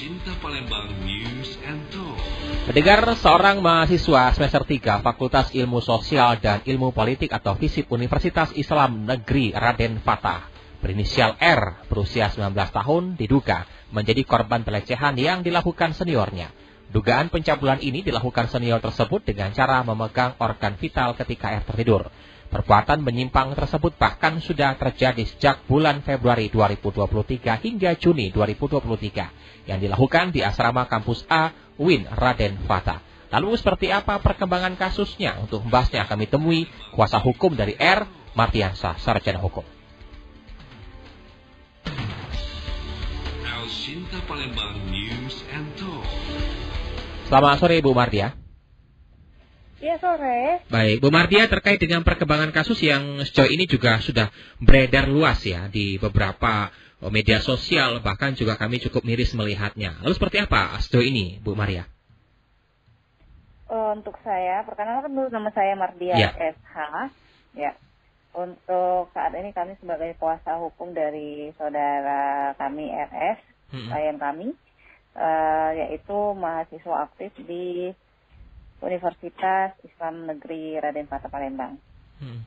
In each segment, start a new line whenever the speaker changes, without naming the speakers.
Cinta Palembang News and Talk.
Pendengar, seorang mahasiswa semester 3 Fakultas Ilmu Sosial dan Ilmu Politik atau FISIP Universitas Islam Negeri Raden Fatah berinisial R berusia 19 tahun diduga menjadi korban pelecehan yang dilakukan seniornya. Dugaan pencabulan ini dilakukan senior tersebut dengan cara memegang organ vital ketika R tertidur. Perbuatan menyimpang tersebut bahkan sudah terjadi sejak bulan Februari 2023 hingga Juni 2023 yang dilakukan di asrama kampus A UIN Raden Fatah. Lalu seperti apa perkembangan kasusnya? Untuk membahasnya kami temui kuasa hukum dari R, Martiansah, Sarjana Hukum.
Cinta Palembang News and Talk.
Selamat sore Bu Martia.
Iya, sore.
Baik, Bu Martia, terkait dengan perkembangan kasus yang sejauh ini juga sudah beredar luas ya di beberapa media sosial, bahkan juga kami cukup miris melihatnya. Lalu seperti apa sejauh ini, Bu Maria?
Untuk saya, perkenalkan dulu, nama saya Mardia SH. Ya. Untuk saat ini kami sebagai kuasa hukum dari saudara kami RS, klien kami, yaitu mahasiswa aktif di Universitas Islam Negeri Raden Fatah Palembang.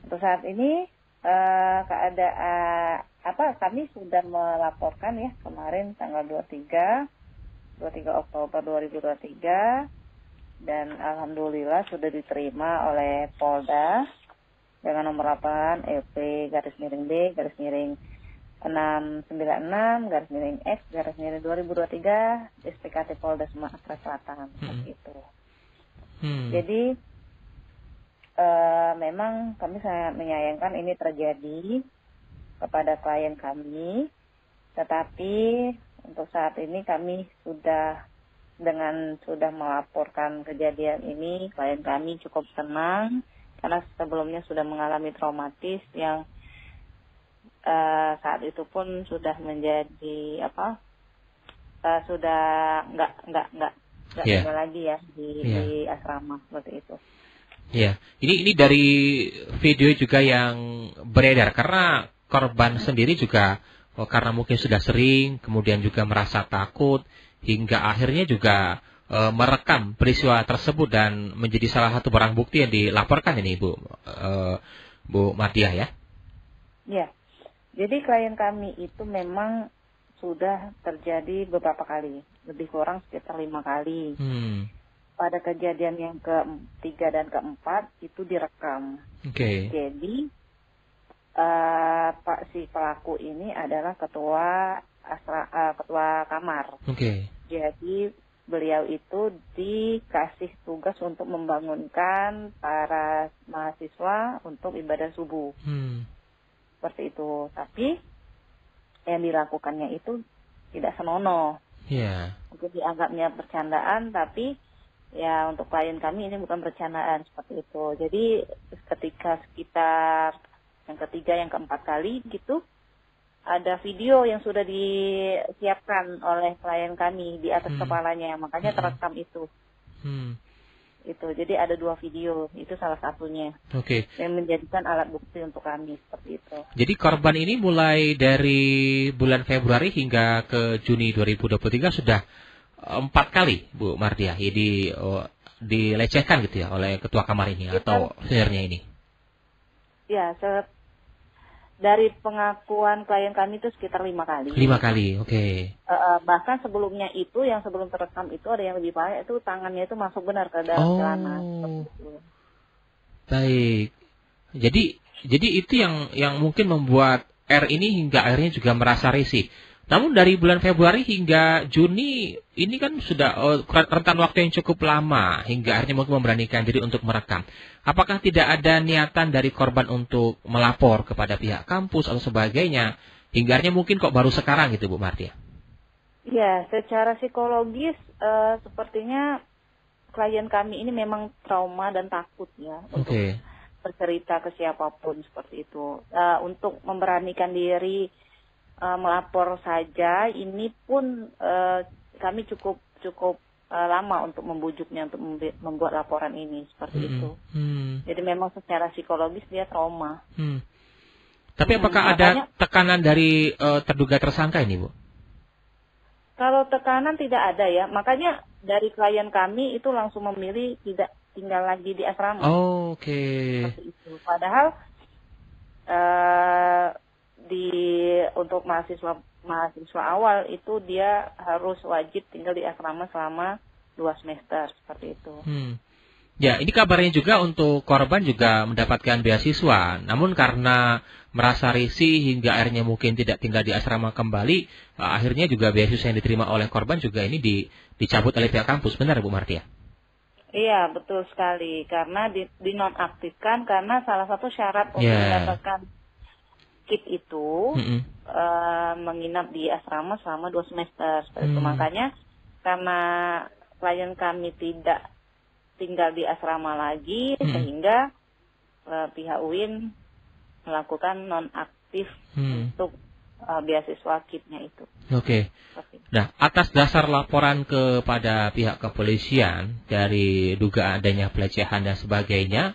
Untuk saat ini kami sudah melaporkan ya kemarin tanggal 23 Oktober 2023 dan alhamdulillah sudah diterima oleh Polda dengan nomor laporan EP-696-X-2023 SPKT Polda Sumatera Selatan seperti itu. Jadi memang kami sangat menyayangkan ini terjadi kepada klien kami, tetapi untuk saat ini kami sudah melaporkan kejadian ini, klien kami cukup tenang karena sebelumnya sudah mengalami traumatis yang saat itu pun sudah menjadi sudah nggak ada lagi ya di asrama seperti itu.
Iya, ini dari video juga yang beredar karena korban sendiri juga karena mungkin sudah sering, kemudian juga merasa takut hingga akhirnya juga merekam peristiwa tersebut dan menjadi salah satu barang bukti yang dilaporkan ini Bu Mardia ya. Iya.
Jadi klien kami itu memang sudah terjadi beberapa kali, lebih kurang sekitar 5 kali. Pada kejadian yang ke-3 dan ke-4 itu direkam. Jadi si pelaku ini adalah ketua kamar. Jadi beliau itu dikasih tugas untuk membangunkan para mahasiswa untuk ibadah subuh. Seperti itu. Tapi yang dilakukannya itu tidak senonoh. Mungkin dianggapnya bercandaan, tapi ya untuk klien kami ini bukan bercandaan seperti itu. Jadi ketika sekitar yang ketiga, yang keempat kali gitu, ada video yang sudah disiapkan oleh klien kami di atas kepalanya, makanya terekam itu. Itu jadi ada 2 video, itu salah satunya yang menjadikan alat bukti untuk kami seperti itu.
Jadi korban ini mulai dari bulan Februari hingga ke Juni 2023 sudah 4 kali Bu Mardia dilecehkan gitu ya oleh ketua kamar ini atau seniornya ini.
Ya, dari pengakuan klien kami itu sekitar 5 kali.
5 kali,
bahkan sebelumnya itu, yang sebelum terekam itu ada yang lebih parah, itu tangannya itu masuk benar ke dalam celana.
Baik. Jadi itu yang mungkin membuat R ini hingga akhirnya juga merasa risih. Namun dari bulan Februari hingga Juni ini kan sudah rentan waktu yang cukup lama hingga akhirnya mungkin memberanikan diri untuk merekam. Apakah tidak ada niatan dari korban untuk melapor kepada pihak kampus atau sebagainya hingga akhirnya mungkin kok baru sekarang gitu Bu Martia?
Ya, secara psikologis sepertinya klien kami ini memang trauma dan takut ya untuk bercerita ke siapapun seperti itu. Untuk memberanikan diri melapor saja, ini pun kami cukup lama untuk membujuknya untuk membuat laporan ini seperti itu. Jadi memang secara psikologis dia trauma.
Tapi apakah ada tekanan dari terduga tersangka ini, Bu?
Kalau tekanan tidak ada ya, makanya dari klien kami itu langsung memilih tidak tinggal lagi di asrama.
Oh, oke.
Seperti itu. Padahal untuk mahasiswa awal itu dia harus wajib tinggal di asrama selama 2 semester seperti itu.
Ya, ini kabarnya juga untuk korban juga mendapatkan beasiswa. Namun karena merasa risih hingga akhirnya mungkin tidak tinggal di asrama kembali, akhirnya juga beasiswa yang diterima oleh korban juga ini dicabut oleh pihak kampus. Benar, Bu Martia?
Iya, betul sekali. Karena dinonaktifkan karena salah satu syarat untuk mendapatkan KIP itu menginap di asrama selama 2 semester. Seperti itu. Makanya karena klien kami tidak tinggal di asrama lagi, sehingga pihak UIN melakukan nonaktif untuk beasiswa KIP-nya itu.
Oke. Nah, atas dasar laporan kepada pihak kepolisian dari dugaan adanya pelecehan dan sebagainya,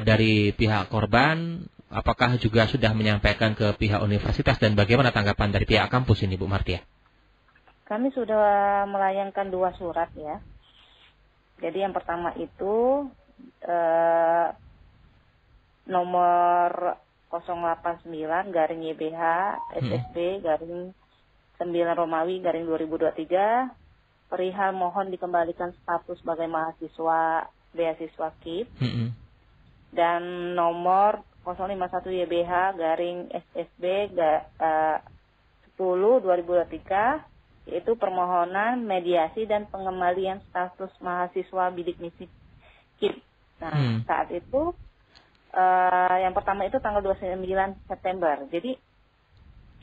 dari pihak korban, apakah juga sudah menyampaikan ke pihak universitas dan bagaimana tanggapan dari pihak kampus ini, Bu Martia?
Kami sudah melayangkan 2 surat ya. Jadi yang pertama itu nomor 089/YBH SSB /9 Romawi /2023 perihal mohon dikembalikan status sebagai mahasiswa beasiswa KIP dan nomor 051YBH /SSB 10/2023 yaitu permohonan mediasi dan pengembalian status mahasiswa bidik misi KIP. Nah, saat itu yang pertama itu tanggal 29 September. Jadi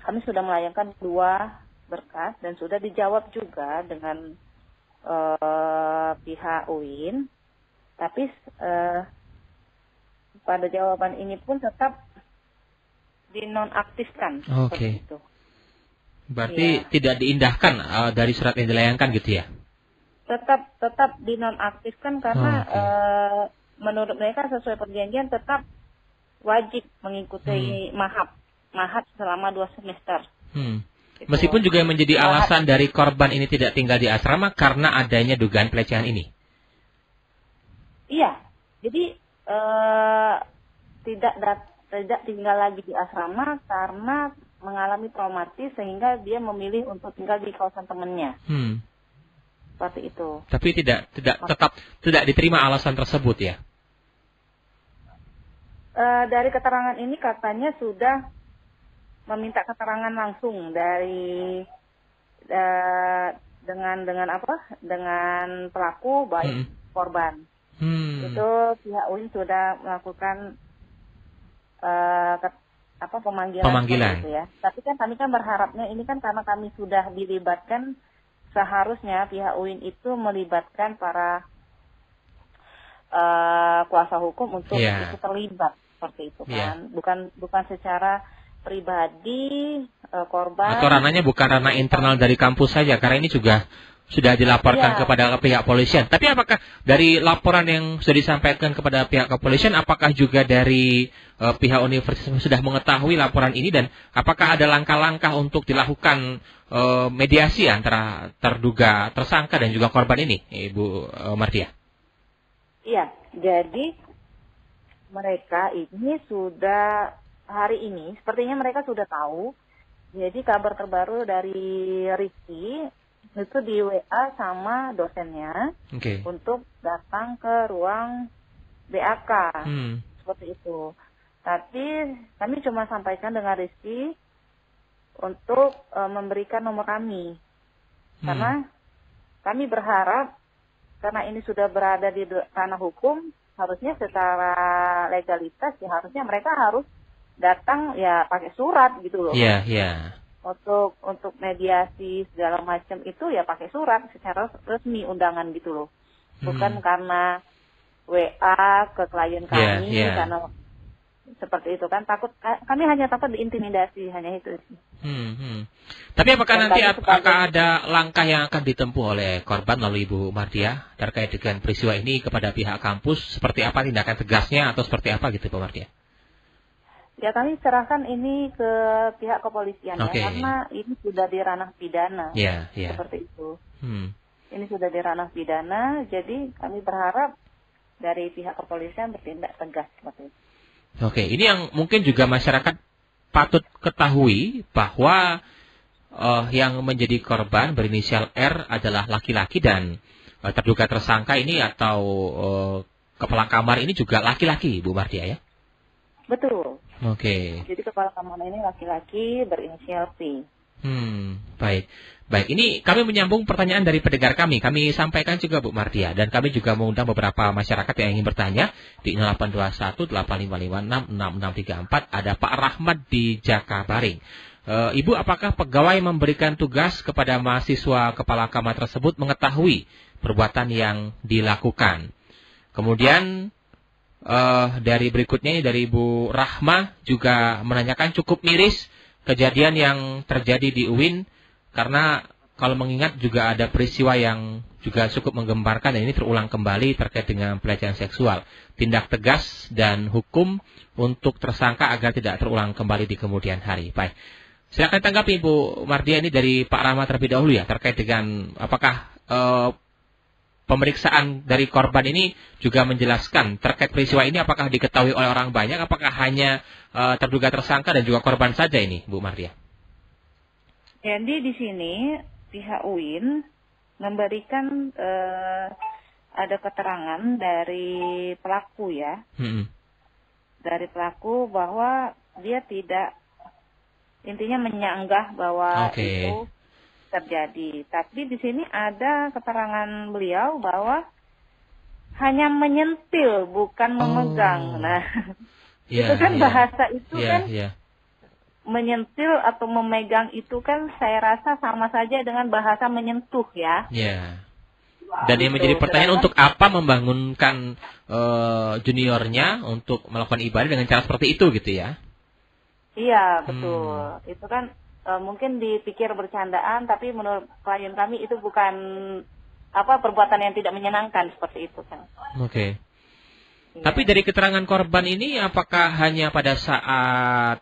kami sudah melayangkan 2 berkas dan sudah dijawab juga dengan pihak UIN. Tapi pada jawaban ini pun tetap dinonaktifkan.
Oke. Itu. Berarti tidak diindahkan dari surat yang dilayangkan gitu ya?
Tetap dinonaktifkan karena menurut mereka sesuai perjanjian tetap wajib mengikuti mahat selama 2 semester.
Gitu. Meskipun juga menjadi alasan dari korban ini tidak tinggal di asrama karena adanya dugaan pelecehan ini.
Iya, jadi tidak tinggal lagi di asrama karena mengalami traumatis sehingga dia memilih untuk tinggal di kawasan temannya. Seperti itu.
Tapi tetap tidak diterima alasan tersebut ya?
Dari keterangan ini katanya sudah meminta keterangan langsung dari dengan pelaku baik korban. Itu pihak UIN sudah melakukan pemanggilan gitu ya. Tapi kan kami berharapnya ini kan karena kami sudah dilibatkan, seharusnya pihak UIN itu melibatkan para kuasa hukum untuk ikut terlibat seperti itu kan. Bukan secara pribadi korban.
Atau ranahnya bukan ranah internal dari kampus saja karena ini juga sudah dilaporkan kepada pihak kepolisian. Tapi apakah dari laporan yang sudah disampaikan kepada pihak kepolisian, apakah juga dari pihak universitas sudah mengetahui laporan ini dan apakah ada langkah-langkah untuk dilakukan mediasi antara terduga tersangka dan juga korban ini, Ibu Martia?
Iya, jadi mereka ini sudah hari ini, sepertinya mereka sudah tahu. Jadi kabar terbaru dari Rizky itu di WA sama dosennya untuk datang ke ruang BAK seperti itu. Tapi kami cuma sampaikan dengan Rizky untuk memberikan nomor kami karena kami berharap karena ini sudah berada di ranah hukum, harusnya secara legalitas ya harusnya mereka harus datang ya pakai surat gitu loh.
Iya.
Untuk mediasi segala macam itu ya pakai surat secara resmi undangan gitu loh. Bukan karena WA ke klien kami karena seperti itu kan kami hanya takut diintimidasi hanya itu sih.
Tapi apakah nanti akan ada langkah yang akan ditempuh oleh korban lalu Ibu Martia terkait dengan peristiwa ini kepada pihak kampus, seperti apa tindakan tegasnya atau seperti apa gitu Bu Martia?
Ya, kami serahkan ini ke pihak kepolisian ya, karena ini sudah di ranah pidana. Seperti itu. Ini sudah di ranah pidana, jadi kami berharap dari pihak kepolisian bertindak tegas seperti itu.
Ini yang mungkin juga masyarakat patut ketahui bahwa yang menjadi korban berinisial R adalah laki-laki dan terduga tersangka ini atau kepala kamar ini juga laki-laki, Bu Mardia ya?
Betul. Jadi kepala kamar ini laki-laki berinisial P.
Baik. Ini kami menyambung pertanyaan dari pendengar kami. Kami sampaikan juga Bu Mardia, dan kami juga mengundang beberapa masyarakat yang ingin bertanya di 0821-8556-6634. Ada Pak Rahmat di Jakabaring. Ibu, apakah pegawai memberikan tugas kepada mahasiswa kepala kamar tersebut mengetahui perbuatan yang dilakukan? Kemudian dari berikutnya dari Ibu Rahma juga menanyakan, cukup miris kejadian yang terjadi di UIN, karena kalau mengingat juga ada peristiwa yang juga cukup menggemparkan dan ini terulang kembali terkait dengan pelecehan seksual. Tindak tegas dan hukum untuk tersangka agar tidak terulang kembali di kemudian hari. Baik, silakan tanggapi Bu Mardia ini dari Pak Rahma terlebih dahulu ya, terkait dengan apakah pemeriksaan dari korban ini juga menjelaskan terkait peristiwa ini, apakah diketahui oleh orang banyak, apakah hanya terduga tersangka dan juga korban saja ini, Bu Mardia?
Jadi di sini pihak UIN memberikan ada keterangan dari pelaku ya, dari pelaku bahwa dia tidak, intinya menyanggah bahwa itu terjadi. Tapi di sini ada keterangan beliau bahwa hanya menyentil, bukan memegang. Nah, itu kan bahasa itu kan menyentil atau memegang itu kan saya rasa sama saja dengan bahasa menyentuh ya. Dan yang menjadi pertanyaan, untuk apa membangunkan juniornya untuk melakukan ibadah dengan cara seperti itu gitu ya? Iya, betul. Itu kan mungkin dipikir bercandaan, tapi menurut klien kami itu bukan perbuatan yang tidak menyenangkan seperti itu kan. Tapi dari keterangan korban ini, apakah hanya pada saat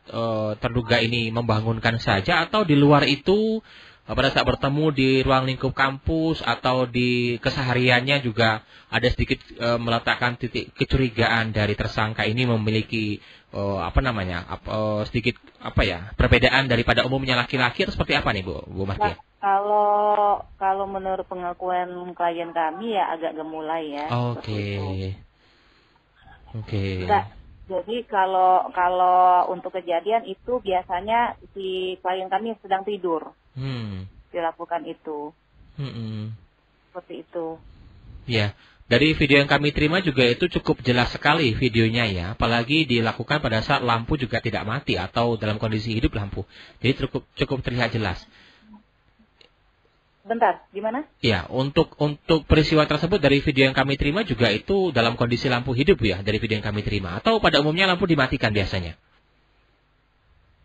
terduga ini membangunkan saja, atau di luar itu pada saat bertemu di ruang lingkup kampus atau di kesehariannya juga ada sedikit meletakkan titik kecurigaan dari tersangka ini memiliki sedikit perbedaan daripada umumnya laki-laki, atau seperti apa nih Bu Mardia? Kalau menurut pengakuan klien kami ya agak gemulai ya. Jadi kalau untuk kejadian itu biasanya si klien kami sedang tidur dilakukan itu. Seperti itu. Ya. Dari video yang kami terima juga itu cukup jelas sekali videonya ya, apalagi dilakukan pada saat lampu juga tidak mati atau dalam kondisi hidup lampu. Jadi cukup terlihat jelas. Bentar, gimana? Ya, untuk peristiwa tersebut dari video yang kami terima juga itu dalam kondisi lampu hidup ya, dari video yang kami terima, atau pada umumnya lampu dimatikan biasanya?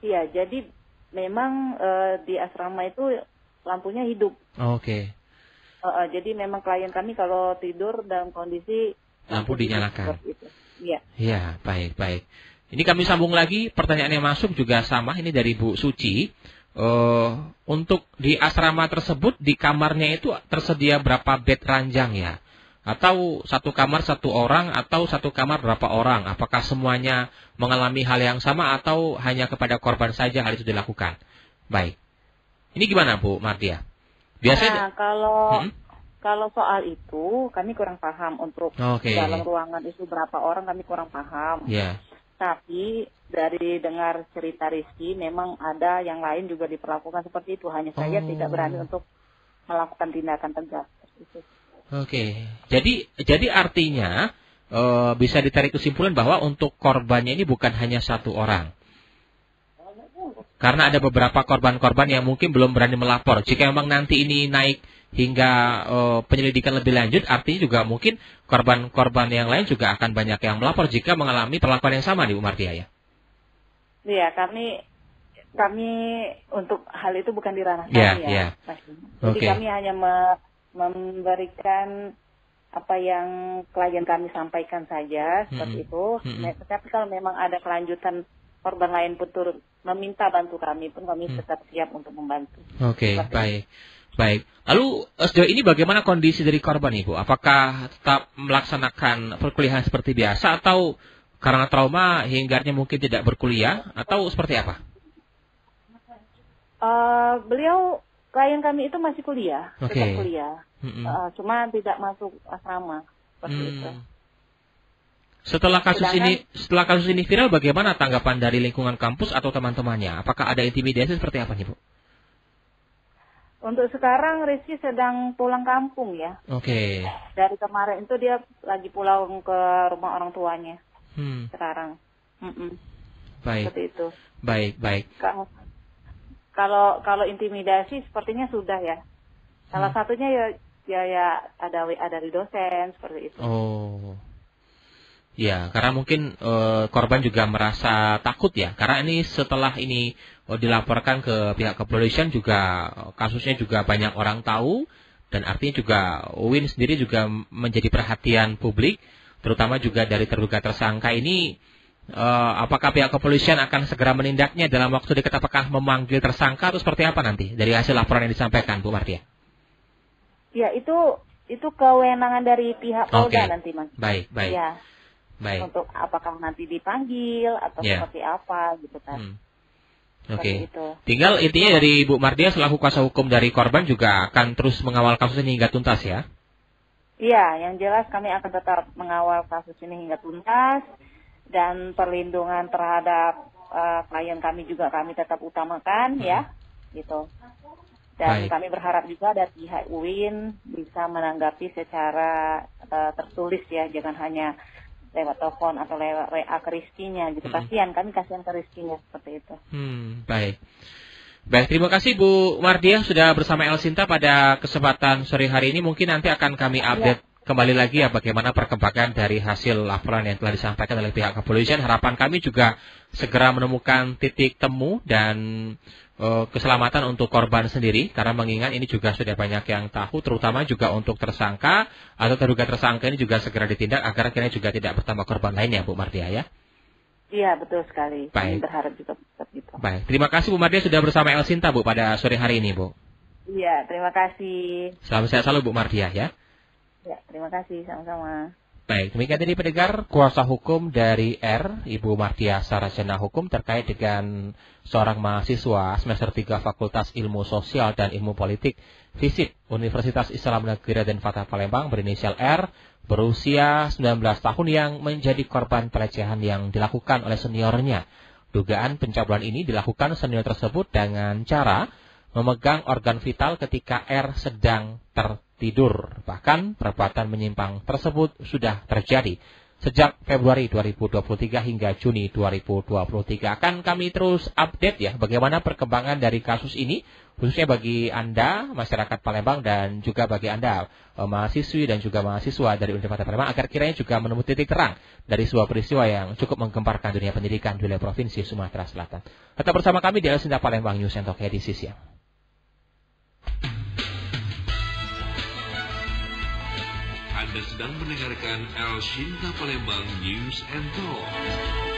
Iya, jadi memang di asrama itu lampunya hidup. Jadi memang klien kami kalau tidur dalam kondisi lampu dinyalakan. Iya. Ya, baik. Ini kami sambung lagi, pertanyaan yang masuk juga sama, ini dari Bu Suci. Untuk di asrama tersebut, di kamarnya itu tersedia berapa bed ranjang ya? Atau satu kamar satu orang, atau satu kamar berapa orang? Apakah semuanya mengalami hal yang sama, atau hanya kepada korban saja hal itu dilakukan? Baik. Ini gimana Bu Mardia? Biasanya kalau soal itu kami kurang paham, untuk dalam ruangan itu berapa orang kami kurang paham. Tapi dari dengar cerita Rizky memang ada yang lain juga diperlakukan seperti itu, hanya saya tidak berani untuk melakukan tindakan tegas. Jadi artinya bisa ditarik kesimpulan bahwa untuk korbannya ini bukan hanya satu orang. Karena ada beberapa korban-korban yang mungkin belum berani melapor. Jika memang nanti ini naik hingga penyelidikan lebih lanjut, artinya juga mungkin korban-korban yang lain juga akan banyak yang melapor jika mengalami perlakuan yang sama, Bu Mardia ya? Iya, kami untuk hal itu bukan di ranah kami ya. Jadi kami hanya memberikan apa yang klien kami sampaikan saja, seperti itu. Tapi kalau memang ada kelanjutan korban lain pun turut meminta bantu kami pun kami tetap siap untuk membantu.
Oke, baik. Baik. Lalu sejauh ini bagaimana kondisi dari korban, Ibu? Apakah tetap melaksanakan perkuliahan seperti biasa atau karena trauma hingganya mungkin tidak berkuliah atau seperti apa?
Beliau klien kami itu masih kuliah, tetap kuliah. Cuma tidak masuk asrama seperti itu.
Setelah kasus ini viral, bagaimana tanggapan dari lingkungan kampus atau teman-temannya? Apakah ada intimidasi seperti apa, Ibu?
Untuk sekarang Rizky sedang pulang kampung ya.
Oke.
Dari kemarin itu dia lagi pulang ke rumah orang tuanya. Sekarang.
Baik.
Seperti itu.
Baik.
Kalau intimidasi sepertinya sudah ya. Salah satunya ya ada WA dari dosen seperti itu.
Oh. Ya, karena mungkin korban juga merasa takut ya. Karena ini setelah ini dilaporkan ke pihak kepolisian juga kasusnya juga banyak orang tahu, dan artinya juga Uwin sendiri juga menjadi perhatian publik, terutama juga dari terduga tersangka ini. Apakah pihak kepolisian akan segera menindaknya dalam waktu dekat? Apakah memanggil tersangka atau seperti apa nanti dari hasil laporan yang disampaikan, Bu Mardia?
Ya, itu kewenangan dari pihak Polda nanti, Mas.
Baik.
Ya.
Baik.
Untuk apakah nanti dipanggil atau seperti apa gitu kan.
Oke. Tinggal intinya dari Bu Mardia selaku kuasa hukum dari korban juga akan terus mengawal kasus ini hingga tuntas ya?
Iya, yang jelas kami akan tetap mengawal kasus ini hingga tuntas, dan perlindungan terhadap klien kami juga kami tetap utamakan ya, gitu. Dan kami berharap juga dari pihak UIN bisa menanggapi secara tertulis ya, jangan hanya lewat telepon atau lewat WA ke Rizky-nya gitu. Kasihan ke Rizky-nya seperti itu.
Baik, terima kasih Bu Mardia sudah bersama El Sinta pada kesempatan sore hari ini. Mungkin nanti akan kami update kembali lagi ya bagaimana perkembangan dari hasil laporan yang telah disampaikan oleh pihak kepolisian. Harapan kami juga segera menemukan titik temu dan keselamatan untuk korban sendiri, karena mengingat ini juga sudah banyak yang tahu, terutama juga untuk tersangka atau terduga tersangka ini juga segera ditindak agar akhirnya juga tidak bertambah korban lainnya, Bu Mardia ya.
Iya, betul sekali.
Baik.
Kami berharap juga seperti itu.
Baik, terima kasih Bu Mardia sudah bersama El Sinta Bu pada sore hari ini, Bu.
Iya, terima kasih.
Selamat sehat selalu Bu Mardia ya.
Ya, terima kasih, sama-sama.
Baik, demikian tadi pendengar kuasa hukum dari R, Ibu Mardia Sarjana Hukum terkait dengan seorang mahasiswa semester 3 Fakultas Ilmu Sosial dan Ilmu Politik FISIP Universitas Islam Negeri Raden Fatah Palembang berinisial R, berusia 19 tahun yang menjadi korban pelecehan yang dilakukan oleh seniornya. Dugaan pencabulan ini dilakukan senior tersebut dengan cara memegang organ vital ketika R sedang tertidur. Bahkan perbuatan menyimpang tersebut sudah terjadi sejak Februari 2023 hingga Juni 2023. Akan kami terus update ya bagaimana perkembangan dari kasus ini, khususnya bagi Anda masyarakat Palembang dan juga bagi Anda mahasiswi dan juga mahasiswa dari Universitas Palembang, agar kiranya juga menemukan titik terang dari sebuah peristiwa yang cukup menggemparkan dunia pendidikan di wilayah Provinsi Sumatera Selatan. Tetap bersama kami di El Sinta Palembang News and Talk edisi siang.
Anda sedang mendengarkan El Sinta Palembang News and Talk.